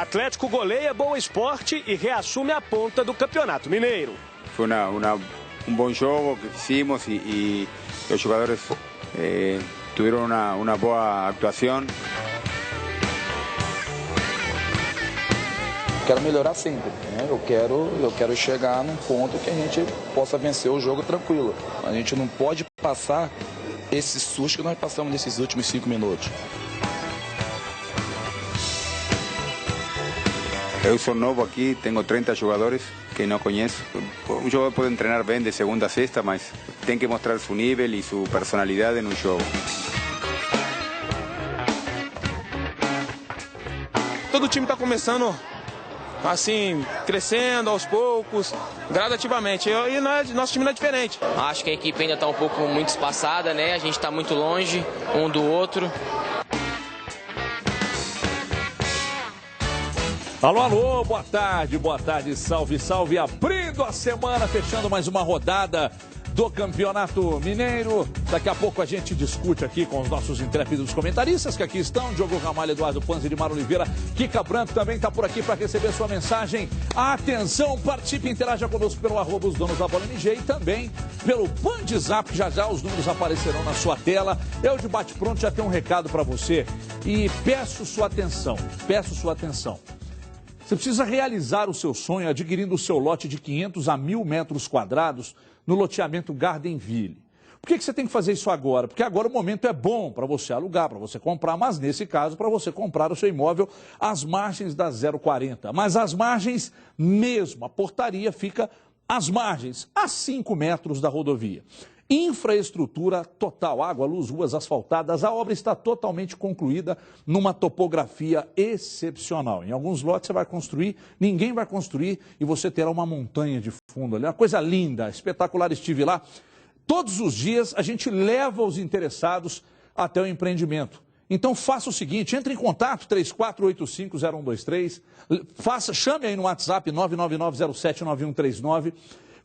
Atlético goleia Boa Esporte e reassume a ponta do Campeonato Mineiro. Foi um bom jogo que fizemos e os jogadores tiveram uma boa atuação. Quero melhorar sempre, né? Eu quero chegar num ponto que a gente possa vencer o jogo tranquilo. A gente não pode passar esse susto que nós passamos nesses últimos 5 minutos. Eu sou novo aqui, tenho 30 jogadores que não conheço. Um jogador pode treinar bem de segunda a sexta, mas tem que mostrar seu nível e sua personalidade no jogo. Todo o time está começando assim, crescendo aos poucos, gradativamente. E nosso time não é diferente. Acho que a equipe ainda está um pouco muito espaçada, né? A gente está muito longe um do outro. Alô, alô, boa tarde, salve, salve, abrindo a semana, fechando mais uma rodada do Campeonato Mineiro. Daqui a pouco a gente discute aqui com os nossos intrépidos comentaristas que aqui estão, Diogo Ramalho, Eduardo Panzi, Edmar Oliveira, Kika Branco também está por aqui para receber sua mensagem. Atenção, participe e interaja conosco pelo @ os donos da bola MG e também pelo Bandzap, já os números aparecerão na sua tela. Eu de bate-pronto já tenho um recado para você e peço sua atenção. Você precisa realizar o seu sonho adquirindo o seu lote de 500 a 1.000 metros quadrados no loteamento Gardenville. Por que você tem que fazer isso agora? Porque agora o momento é bom para você alugar, para você comprar, mas nesse caso para você comprar o seu imóvel às margens da 040. Mas às margens mesmo, a portaria fica às margens, a 5 metros da rodovia. Infraestrutura total, água, luz, ruas asfaltadas, a obra está totalmente concluída numa topografia excepcional. Em alguns lotes você vai construir, ninguém vai construir e você terá uma montanha de fundo ali, uma coisa linda, espetacular, estive lá. Todos os dias a gente leva os interessados até o empreendimento. Então faça o seguinte, entre em contato, 3485-0123, chame aí no WhatsApp 999079139,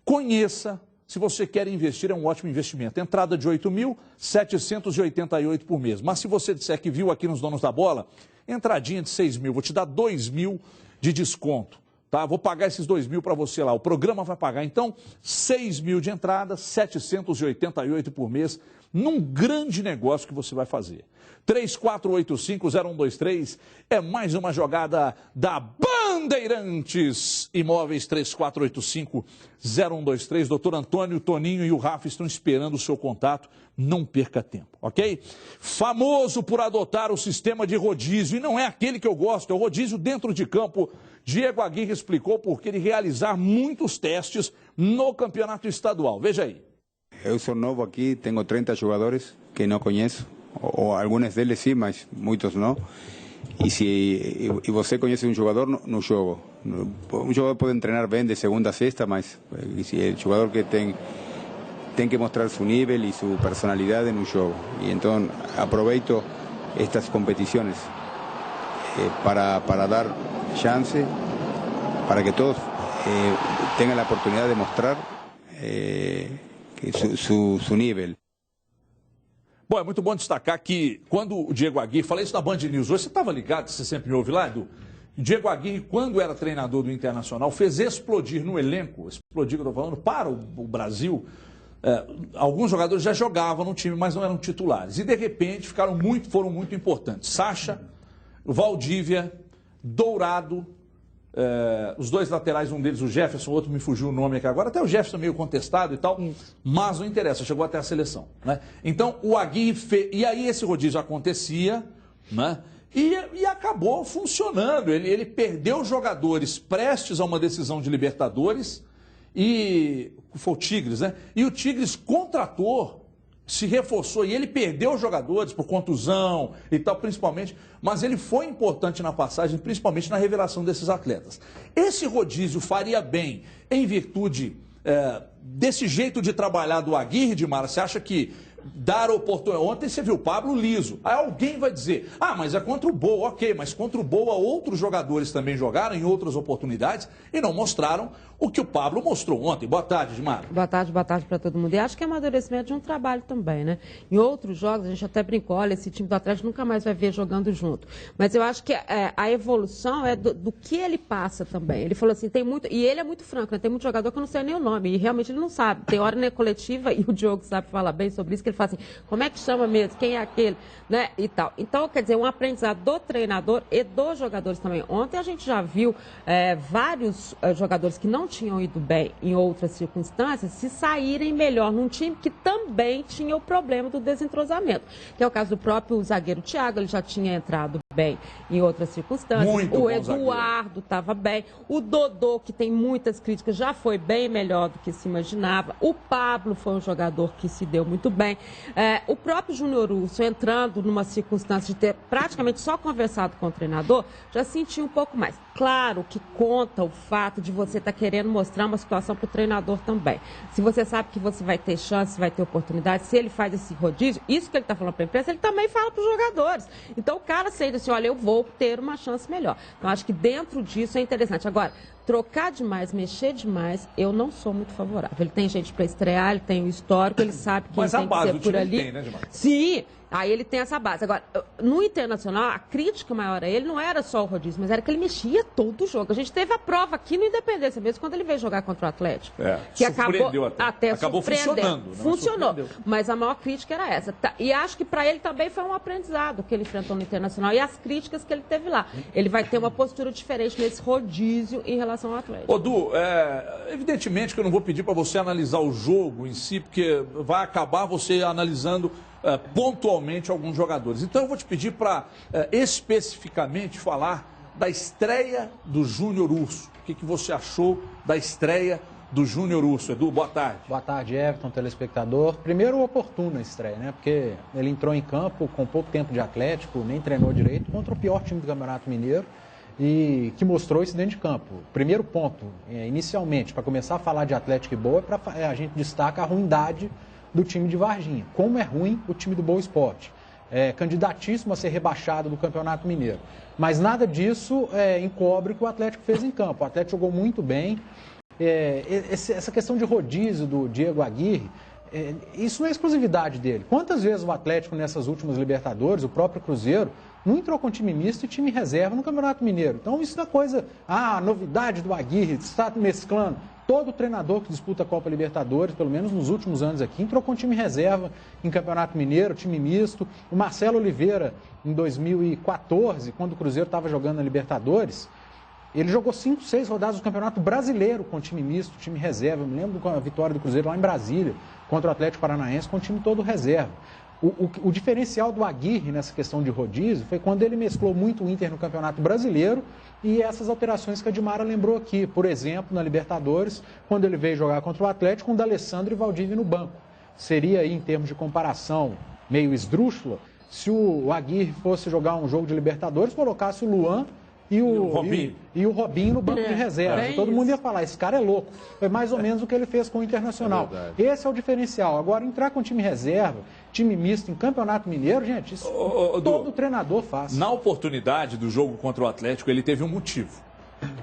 conheça. Se você quer investir, é um ótimo investimento. Entrada de R$ 8.788 por mês. Mas se você disser que viu aqui nos Donos da Bola, entradinha de 6 mil, vou te dar 2 mil de desconto. Tá? Vou pagar esses 2 mil para você lá. O programa vai pagar, então, 6 mil de entrada, 788 por mês, num grande negócio que você vai fazer. 3485-0123 é mais uma jogada da Bandeirantes Imóveis. 3485-0123. Doutor Antônio, Toninho e o Rafa estão esperando o seu contato. Não perca tempo, ok? Famoso por adotar o sistema de rodízio, e não é aquele que eu gosto, é o rodízio dentro de campo. Diego Aguirre explicou por que ele realizar muitos testes no campeonato estadual. Veja aí. Eu sou novo aqui, tenho 30 jogadores que não conheço, ou alguns deles sim, mas muitos não. E você conhece um jogador no jogo. Um jogador pode treinar bem de segunda a sexta, mas se é jogador que tem que mostrar seu nível e sua personalidade no jogo. E então aproveito estas competições para dar chance, para que todos tenham a oportunidade de mostrar seu nível. Bom, é muito bom destacar que quando o Diego Aguirre, falei isso na Band News hoje, você estava ligado, você sempre me ouve lá, Edu? O Diego Aguirre, quando era treinador do Internacional, fez explodir no elenco, explodir que eu estou falando, para o Brasil, alguns jogadores já jogavam no time, mas não eram titulares. E de repente foram muito importantes. Sacha, Valdívia, Dourado, os dois laterais, um deles o Jefferson, o outro me fugiu o nome aqui agora, até o Jefferson meio contestado e tal, mas não interessa, chegou até a seleção, né? Então o Aguirre fez, e aí esse rodízio acontecia, né? E acabou funcionando, ele perdeu jogadores prestes a uma decisão de Libertadores, e foi o Tigres, né? E o Tigres contratou, se reforçou, e ele perdeu jogadores por contusão e tal, principalmente, mas ele foi importante na passagem, principalmente na revelação desses atletas. Esse rodízio faria bem em virtude desse jeito de trabalhar do Aguirre, de Mara? Você acha que dar oportunidade. Ontem você viu o Pablo liso. Aí alguém vai dizer, mas é contra o Boa, ok, mas contra o Boa outros jogadores também jogaram em outras oportunidades e não mostraram o que o Pablo mostrou ontem. Boa tarde, Edmar. Boa tarde para todo mundo. E acho que é amadurecimento de um trabalho também, né? Em outros jogos, a gente até brincou, olha, esse time do Atlético nunca mais vai ver jogando junto. Mas eu acho que a evolução é do que ele passa também. Ele falou assim, tem muito... E ele é muito franco, né? Tem muito jogador que eu não sei nem o nome. E realmente ele não sabe. Tem hora na coletiva, e o Diogo sabe falar bem sobre isso, que ele fala assim, como é que chama mesmo? Quem é aquele? Né? E tal. Então, quer dizer, um aprendizado do treinador e dos jogadores também. Ontem a gente já viu vários jogadores que não tinham ido bem em outras circunstâncias se saírem melhor num time que também tinha o problema do desentrosamento. Que é o caso do próprio zagueiro Thiago, ele já tinha entrado bem em outras circunstâncias. Muito o Eduardo estava bem. O Dodô, que tem muitas críticas, já foi bem melhor do que se imaginava. O Pablo foi um jogador que se deu muito bem. O próprio Júnior Urso, entrando numa circunstância de ter praticamente só conversado com o treinador, já sentiu um pouco mais. Claro que conta o fato de você estar querendo mostrar uma situação para o treinador também. Se você sabe que você vai ter chance, vai ter oportunidade, se ele faz esse rodízio, isso que ele está falando para a imprensa, ele também fala para os jogadores. Então o cara sente assim, olha, eu vou ter uma chance melhor. Então acho que dentro disso é interessante. Agora, trocar demais, mexer demais, eu não sou muito favorável. Ele tem gente para estrear, ele tem o histórico, ele sabe que tem que ser por ali. Tem, né, Gilmar? Sim, aí ele tem essa base. Agora, no Internacional, a crítica maior a ele não era só o rodízio, mas era que ele mexia todo o jogo. A gente teve a prova aqui no Independência mesmo, quando ele veio jogar contra o Atlético. Que acabou funcionando. Funcionou. Mas a maior crítica era essa. E acho que para ele também foi um aprendizado que ele enfrentou no Internacional e as críticas que ele teve lá. Ele vai ter uma postura diferente nesse rodízio em relação ao Atlético. Ô, Du, evidentemente que eu não vou pedir para você analisar o jogo em si, porque vai acabar você analisando pontualmente alguns jogadores. Então eu vou te pedir para especificamente falar da estreia do Júnior Urso. O que você achou da estreia do Júnior Urso? Edu, boa tarde. Boa tarde, Everton, telespectador. Primeiro, oportuna a estreia, né? Porque ele entrou em campo com pouco tempo de Atlético, nem treinou direito, contra o pior time do Campeonato Mineiro e que mostrou isso dentro de campo. Primeiro ponto, inicialmente, para começar a falar de Atlético e Boa, a gente destaca a ruindade do time de Varginha. Como é ruim o time do Boa Esporte. Candidatíssimo a ser rebaixado do Campeonato Mineiro. Mas nada disso encobre o que o Atlético fez em campo. O Atlético jogou muito bem. Essa questão de rodízio do Diego Aguirre, isso não é exclusividade dele. Quantas vezes o Atlético nessas últimas Libertadores, o próprio Cruzeiro, não entrou com time misto e time reserva no Campeonato Mineiro? Então isso não é coisa, a novidade do Aguirre, está mesclando. Todo treinador que disputa a Copa Libertadores, pelo menos nos últimos anos aqui, entrou com time reserva em Campeonato Mineiro, time misto. O Marcelo Oliveira, em 2014, quando o Cruzeiro estava jogando na Libertadores, ele jogou 5, 6 rodadas do Campeonato Brasileiro com time misto, time reserva. Eu me lembro da vitória do Cruzeiro lá em Brasília, contra o Atlético Paranaense, com o time todo reserva. O diferencial do Aguirre nessa questão de rodízio foi quando ele mesclou muito o Inter no Campeonato Brasileiro e essas alterações que a Dimara lembrou aqui. Por exemplo, na Libertadores, quando ele veio jogar contra o Atlético, com o D'Alessandro e Valdívia no banco. Seria aí, em termos de comparação, meio esdrúxula, se o Aguirre fosse jogar um jogo de Libertadores, colocasse o Luan e o Robinho no banco de reserva. Todo mundo ia falar, esse cara é louco. Foi mais ou menos o que ele fez com o Internacional. Esse é o diferencial. Agora, entrar com time reserva, time misto em Campeonato Mineiro, gente, isso todo treinador faz. Na oportunidade do jogo contra o Atlético, ele teve um motivo.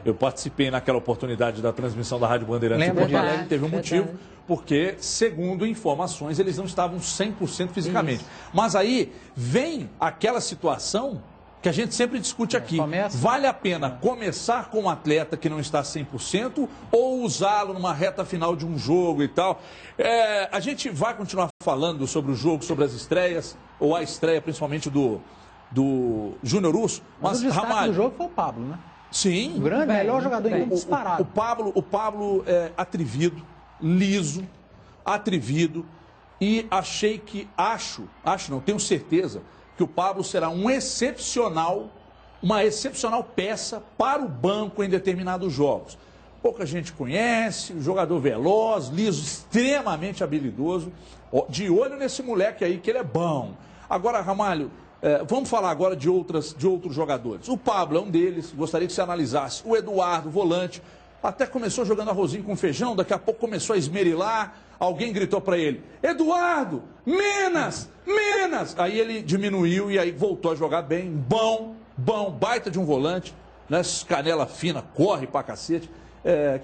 Eu participei naquela oportunidade da transmissão da Rádio Bandeirantes em Porto Alegre, teve um motivo, porque, segundo informações, eles não estavam 100% fisicamente. Mas aí vem aquela situação que a gente sempre discute aqui. Vale a pena começar com um atleta que não está 100% ou usá-lo numa reta final de um jogo e tal? A gente vai continuar falando sobre o jogo, sobre as estreias, ou a estreia principalmente do Júnior Urso. Mas o destaque do jogo foi o Pablo, né? Sim. O grande, melhor jogador em campo disparado. O Pablo é atrevido, liso, atrevido, e tenho certeza que o Pablo será uma excepcional peça para o banco em determinados jogos. Pouca gente conhece, jogador veloz, liso, extremamente habilidoso. De olho nesse moleque aí, que ele é bom. Agora, Ramalho, vamos falar agora de outros jogadores. O Pablo é um deles, gostaria que você analisasse. O Eduardo, volante, até começou jogando arrozinho com feijão, daqui a pouco começou a esmerilar, alguém gritou para ele, Eduardo, menos! Aí ele diminuiu e aí voltou a jogar bem, bom, baita de um volante, né? Canela fina, corre pra cacete.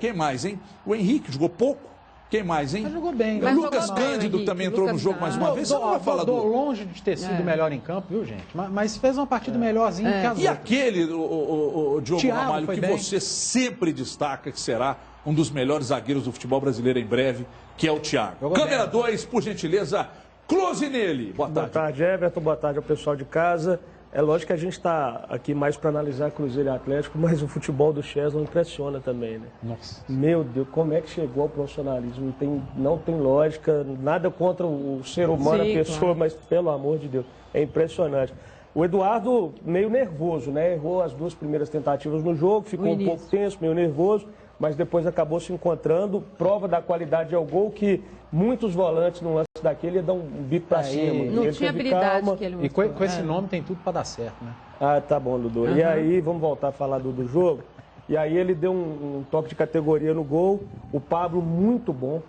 Quem mais, hein? O Henrique jogou pouco. Quem mais, hein? Mas jogou bem. O Lucas Cândido também entrou no jogo mais uma vez. Você não vai falar do... longe de ter sido melhor em campo, viu, gente? Mas fez uma partida melhorzinha que as outras. E aquele, o Diogo Thiago Ramalho, que bem. você sempre destaca que será um dos melhores zagueiros do futebol brasileiro em breve, que é o Thiago. Jogou Câmera bem. 2, por gentileza, close nele. Boa tarde. Boa tarde, Everton. Boa tarde ao pessoal de casa. É lógico que a gente está aqui mais para analisar Cruzeiro e Atlético, mas o futebol do Chesney impressiona também, né? Nossa. Meu Deus, como é que chegou ao profissionalismo? Não tem lógica, nada contra o ser humano, Sim, a pessoa, claro. mas pelo amor de Deus, é impressionante. O Eduardo meio nervoso, né? Errou as 2 primeiras tentativas no jogo, ficou um pouco tenso, meio nervoso, mas depois acabou se encontrando. Prova da qualidade é o gol que muitos volantes no lance daquele ia dar um bico pra cima. Não Ele tinha teve habilidade calma. que ele E mostrou. com esse nome tem tudo para dar certo, né? Ah, tá bom, Dudu. E aí, vamos voltar a falar do jogo. E aí ele deu um toque de categoria no gol. O Pablo, muito bom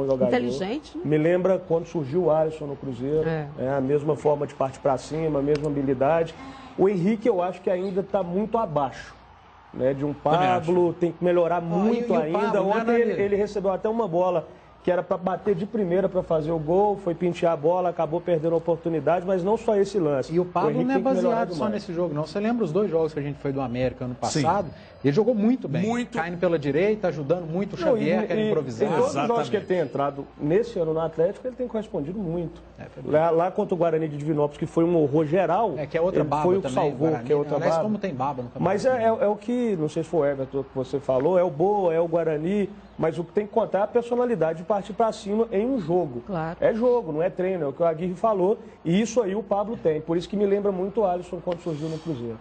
jogador. Inteligente, né? Me lembra quando surgiu o Alisson no Cruzeiro. É a mesma forma de partir para cima, a mesma habilidade. O Henrique, eu acho que ainda está muito abaixo, né, de um Pablo. Tem que melhorar muito e o ainda. Pablo, Ontem né, ele recebeu até uma bola que era para bater de primeira para fazer o gol, foi pentear a bola, acabou perdendo a oportunidade, mas não só esse lance. E o Pablo Henrique não é tem que melhorar baseado só demais. nesse jogo, não. Você lembra os 2 jogos que a gente foi do América ano passado? Ele jogou muito bem. Caindo pela direita, ajudando muito o Xavier, que era improvisado. Em todos os jogos que ele tem entrado nesse ano no Atlético, ele tem correspondido muito. Lá contra o Guarani de Divinópolis, que foi um horror geral, que é outra ele baba foi o que também, salvou, Guarani, que é outra aliás, baba. como tem baba no campeonato. Mas é o que, não sei se foi o Everton que você falou, é o Boa, é o Guarani, mas o que tem que contar é a personalidade de partir para cima em um jogo. Claro. É jogo, não é treino, é o que o Aguirre falou, e isso aí o Pablo tem. Por isso que me lembra muito o Alisson quando surgiu no Cruzeiro.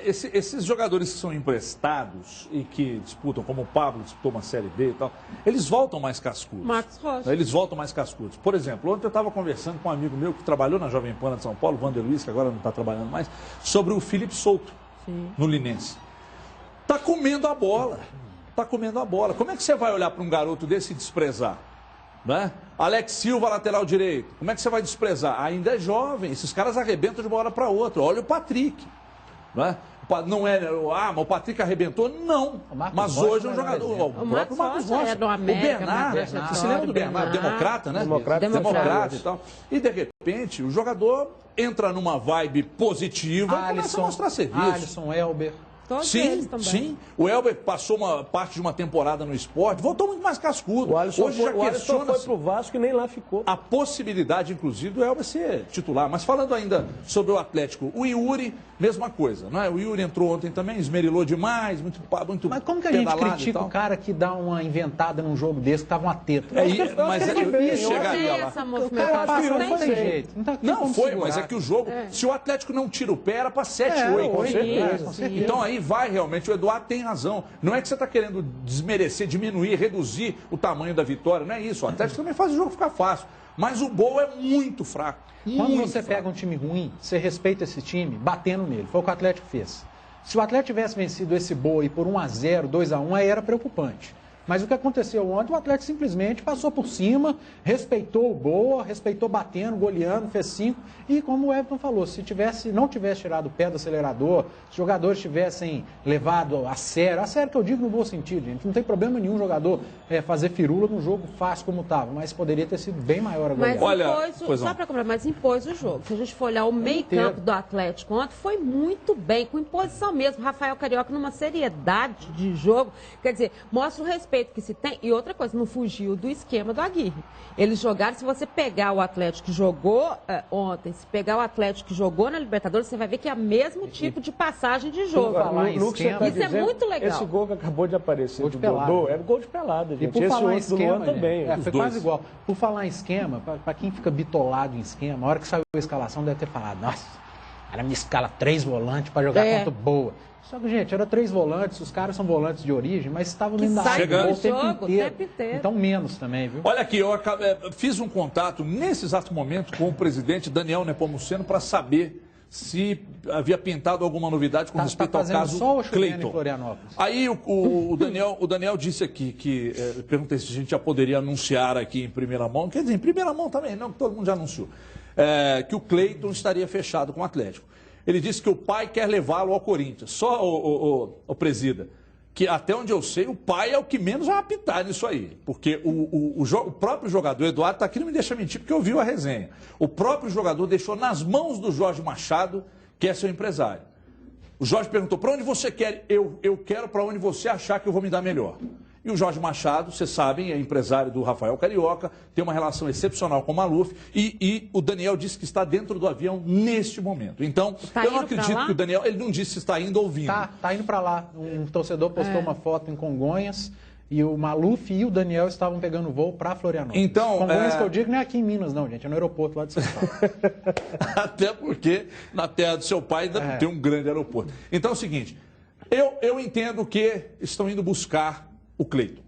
Esses jogadores que são emprestados e que disputam, como o Pablo disputou uma Série B e tal, eles voltam mais cascudos. Marcos Rocha. Eles voltam mais cascudos. Por exemplo, ontem eu estava conversando com um amigo meu que trabalhou na Jovem Pan de São Paulo, Wander Luiz, que agora não está trabalhando mais, sobre o Felipe Souto, no Linense. Está comendo a bola. Está comendo a bola. Como é que você vai olhar para um garoto desse e desprezar? Né? Alex Silva, lateral direito. Como é que você vai desprezar? Ainda é jovem. Esses caras arrebentam de uma hora para outra. Olha o Patrick. Né? Não é, mas o Patrick arrebentou? Não. Mas hoje é um jogador. O próprio Marcos Rocha. do América, o Bernard. Você se lembra do Bernard? Democrata, né? Democrata e tal. E de repente, o jogador entra numa vibe positiva e começa a mostrar serviço. Alisson, Elber. Todos eles também. Sim. O Elber passou uma parte de uma temporada no esporte, voltou muito mais cascudo. O Alisson Hoje já foi questiona-se pro Vasco e nem lá ficou. a possibilidade, inclusive, do Elber ser titular. Mas falando ainda sobre o Atlético, o Yuri, mesma coisa, não é? O Yuri entrou ontem também, esmerilou demais, muito Mas como que a gente pedalado e critica tal. o cara que dá uma inventada num jogo desse, que tava uma teta? Mas eu chegaria lá. Essa O cara movimentação passa, não tem tem jeito. jeito. Não como foi, segurar. mas é que o jogo, se o Atlético não tira o pé, era para 7-8. Com certeza. Sim. Então aí vai realmente, o Eduardo tem razão. Não é que você está querendo desmerecer, diminuir, reduzir o tamanho da vitória, não é isso. O Atlético também faz o jogo ficar fácil. Mas o Boa é muito fraco. Quando você pega um time ruim, você respeita esse time batendo nele. Foi o que o Atlético fez. Se o Atlético tivesse vencido esse Boa e por 1-0, 2-1, aí era preocupante. Mas o que aconteceu ontem, o Atlético simplesmente passou por cima, respeitou o Boa, respeitou batendo, goleando, fez 5. E como o Everton falou, se não tivesse tirado o pé do acelerador, se os jogadores tivessem levado a sério que eu digo no bom sentido, gente, não tem problema nenhum jogador fazer firula num jogo fácil como estava, mas poderia ter sido bem maior a goleada. Mas impôs o jogo. Se a gente for olhar o meio-campo do Atlético ontem, foi muito bem, com imposição mesmo. Rafael Carioca numa seriedade de jogo, quer dizer, mostra o respeito que se tem. E outra coisa, não fugiu do esquema do Aguirre. Eles jogaram, se você pegar o Atlético que jogou ontem, se pegar o Atlético que jogou na Libertadores, você vai ver que é o mesmo tipo de passagem de jogo. Isso é muito legal. Esse gol que acabou de aparecer de Dodô, era gol de pelada, gente. E por esse falar em outro do esquema, Luan também. foi quase igual. Por falar em esquema, para quem fica bitolado em esquema, a hora que saiu a escalação deve ter falado, nossa, ela me escala 3 volantes para jogar contra o Boa. Só que, gente, era 3 volantes, os caras são volantes de origem, mas estavam dentro da área o tempo inteiro. Então menos também, viu? Olha aqui, eu fiz um contato nesse exato momento com o presidente Daniel Nepomuceno para saber se havia pintado alguma novidade com respeito ao caso Cleiton. Aí o Daniel disse aqui que, perguntei se a gente já poderia anunciar aqui em primeira mão, quer dizer, em primeira mão também, não, que todo mundo já anunciou, que o Cleiton estaria fechado com o Atlético. Ele disse que o pai quer levá-lo ao Corinthians. Só o presida, que até onde eu sei, o pai é o que menos vai apitar nisso aí. Porque o próprio jogador, Eduardo, está aqui, não me deixa mentir, porque eu vi a resenha. O próprio jogador deixou nas mãos do Jorge Machado, que é seu empresário. O Jorge perguntou, para onde você quer? Eu quero para onde você achar que eu vou me dar melhor. E o Jorge Machado, vocês sabem, é empresário do Rafael Carioca, tem uma relação excepcional com o Maluf, e o Daniel disse que está dentro do avião neste momento. Então, eu não acredito que o Daniel, ele não disse se está indo ou vindo. Tá indo para lá. Um torcedor postou uma foto em Congonhas, e o Maluf e o Daniel estavam pegando voo para Florianópolis. Então, Congonhas que eu digo não é aqui em Minas, não, gente, é no aeroporto lá de São Paulo. Até porque na terra do seu pai ainda tem um grande aeroporto. Então é o seguinte, eu entendo que estão indo buscar o Cleiton.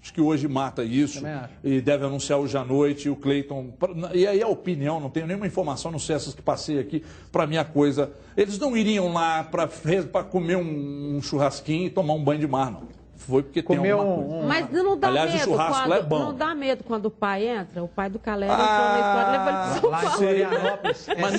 Acho que hoje mata isso e deve anunciar hoje à noite o Cleiton. E aí a opinião, não tenho nenhuma informação, não sei essas que passei aqui, para mim a coisa. Eles não iriam lá para comer um churrasquinho e tomar um banho de mar, não. Foi porque tem alguma coisa. Mas não dá Aliás, medo o churrasco quando, lá é bom. Não dá medo quando o pai entra? O pai do Calera entrou na história, levou ele para São Paulo.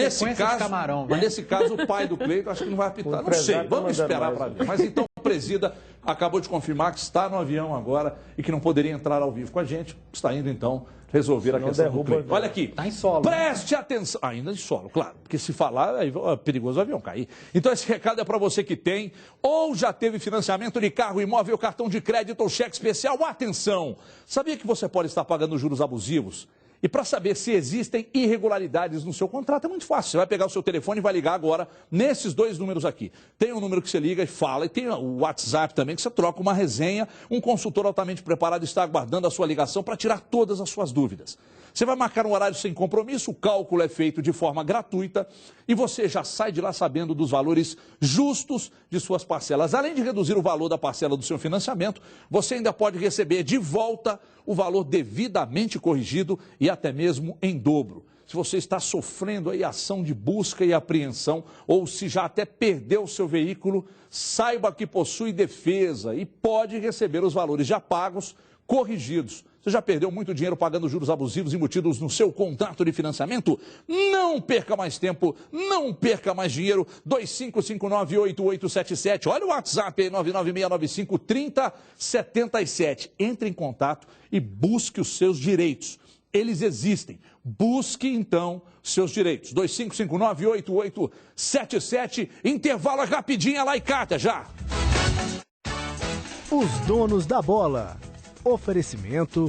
Mas nesse caso, o pai do Cleiton acho que não vai apitar. Não sei, vamos esperar para ver. Mas então o presida acabou de confirmar que está no avião agora e que não poderia entrar ao vivo com a gente. Está indo então resolver a questão do Cleiton. Olha aqui, tá em solo, preste atenção. Ainda em solo, claro, porque se falar, aí é perigoso o avião cair. Então esse recado é para você que tem ou já teve financiamento de carro, imóvel, cartão de crédito ou cheque especial. Atenção! Sabia que você pode estar pagando juros abusivos? E para saber se existem irregularidades no seu contrato é muito fácil. Você vai pegar o seu telefone e vai ligar agora nesses 2 números aqui. Tem um número que você liga e fala, e tem o WhatsApp também, que você troca uma resenha. Um consultor altamente preparado está aguardando a sua ligação para tirar todas as suas dúvidas. Você vai marcar um horário sem compromisso, o cálculo é feito de forma gratuita e você já sai de lá sabendo dos valores justos de suas parcelas. Além de reduzir o valor da parcela do seu financiamento, você ainda pode receber de volta o valor devidamente corrigido e até mesmo em dobro. Se você está sofrendo aí ação de busca e apreensão ou se já até perdeu o seu veículo, saiba que possui defesa e pode receber os valores já pagos corrigidos. Você já perdeu muito dinheiro pagando juros abusivos embutidos no seu contrato de financiamento? Não perca mais tempo, não perca mais dinheiro. 2559-8877. Olha o WhatsApp aí, 99695-3077. Entre em contato e busque os seus direitos. Eles existem. Busque, então, seus direitos. 2559-8877. Intervalo rapidinho, lá e Cátia, já. Os donos da bola. Oferecimento